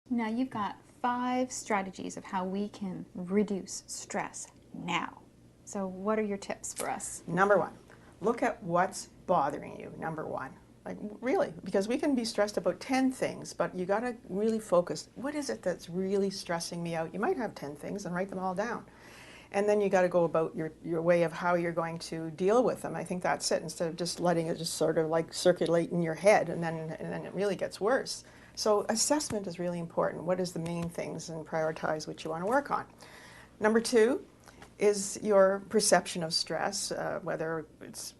Now you've got 5 strategies of how we can reduce stress now. So what are your tips for us? Number 1, look at what's bothering you, number 1. Like, really, because we can be stressed about 10 things, but you got to really focus. What is it that's really stressing me out? You might have 10 things and write them all down. And then you got to go about your way of how you're going to deal with them. I think that's it, instead of just letting it just sort of like circulate in your head, and then it really gets worse. So assessment is really important. What is the main things, and prioritize what you want to work on. Number 2 is your perception of stress, whether it's,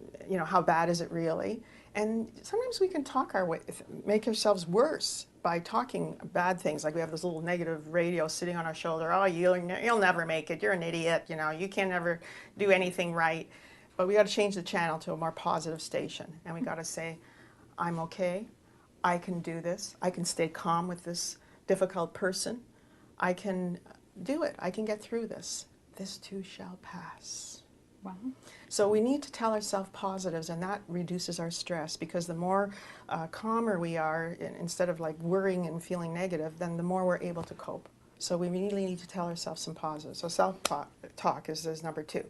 how bad is it really? And sometimes we can talk our way, make ourselves worse by talking bad things. Like we have this little negative radio sitting on our shoulder. Oh, you'll never make it. You're an idiot. You can never do anything right. But we got to change the channel to a more positive station. And we got to say, I'm okay. I can do this. I can stay calm with this difficult person. I can do it. I can get through this. This too shall pass. Wow. So we need to tell ourselves positives, and that reduces our stress, because the more calmer we are, instead of like worrying and feeling negative, then the more we're able to cope. So we really need to tell ourselves some positives. So self-talk is number 2.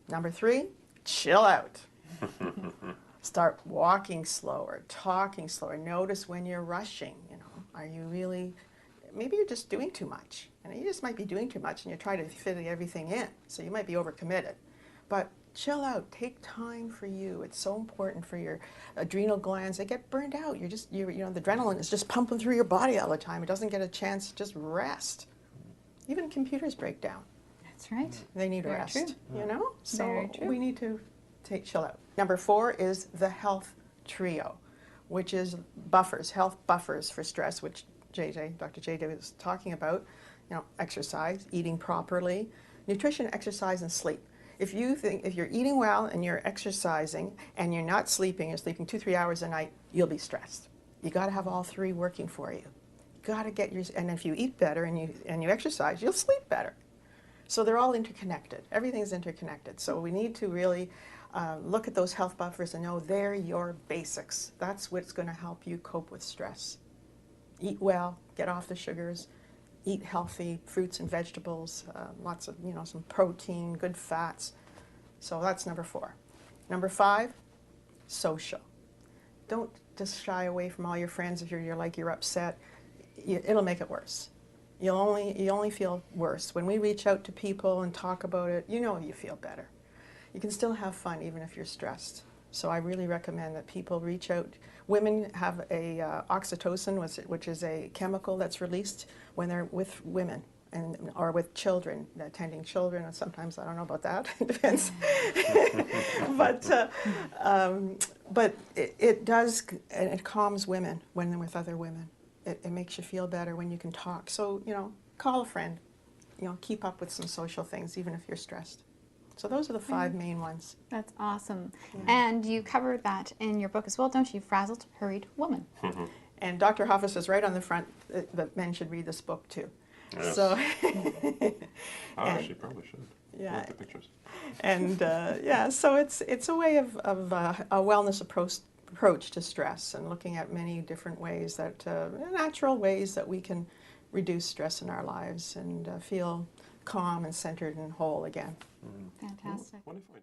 Number 3, chill out. Start walking slower, talking slower. Notice when you're rushing. Are you really? Maybe you're just doing too much. You just might be doing too much, and you're trying to fit everything in. So you might be overcommitted. But chill out. Take time for you. It's so important for your adrenal glands. They get burned out. The adrenaline is just pumping through your body all the time. It doesn't get a chance to just rest. Even computers break down. That's right. They need Very rest. true. So Very true. we need to chill out. Number 4 is the health trio, which is health buffers for stress, which Dr. JJ was talking about. Exercise, eating properly, nutrition, exercise, and sleep. If you're eating well and you're exercising and you're not sleeping, you're sleeping 2-3 hours a night, you'll be stressed. You got to have all 3 working for you. You got to get and if you eat better and you exercise, you'll sleep better. So they're all interconnected. Everything's interconnected. So we need to really look at those health buffers and know they're your basics. That's what's going to help you cope with stress. Eat well, get off the sugars, eat healthy fruits and vegetables, lots of, some protein, good fats. So that's number 4. Number 5, social. Don't just shy away from all your friends if you're upset. It'll make it worse. You only feel worse. When we reach out to people and talk about it, you feel better. You can still have fun even if you're stressed. So I really recommend that people reach out. Women have a oxytocin, which is a chemical that's released when they're with women or with children, attending children. And sometimes I don't know about that. It depends. But it does, and it calms women when they're with other women. It makes you feel better when you can talk. So call a friend. Keep up with some social things even if you're stressed. So those are the 5 main ones. That's awesome. Yeah. And you covered that in your book as well, don't you? Frazzled, Hurried Woman. And Dr. Hoffa says right on the front that men should read this book too. Yes. So she probably should. Yeah. Look at the pictures. And so it's a way of a wellness approach to stress, and looking at many different ways natural ways that we can reduce stress in our lives and feel calm and centered and whole again. Fantastic. Wonderful.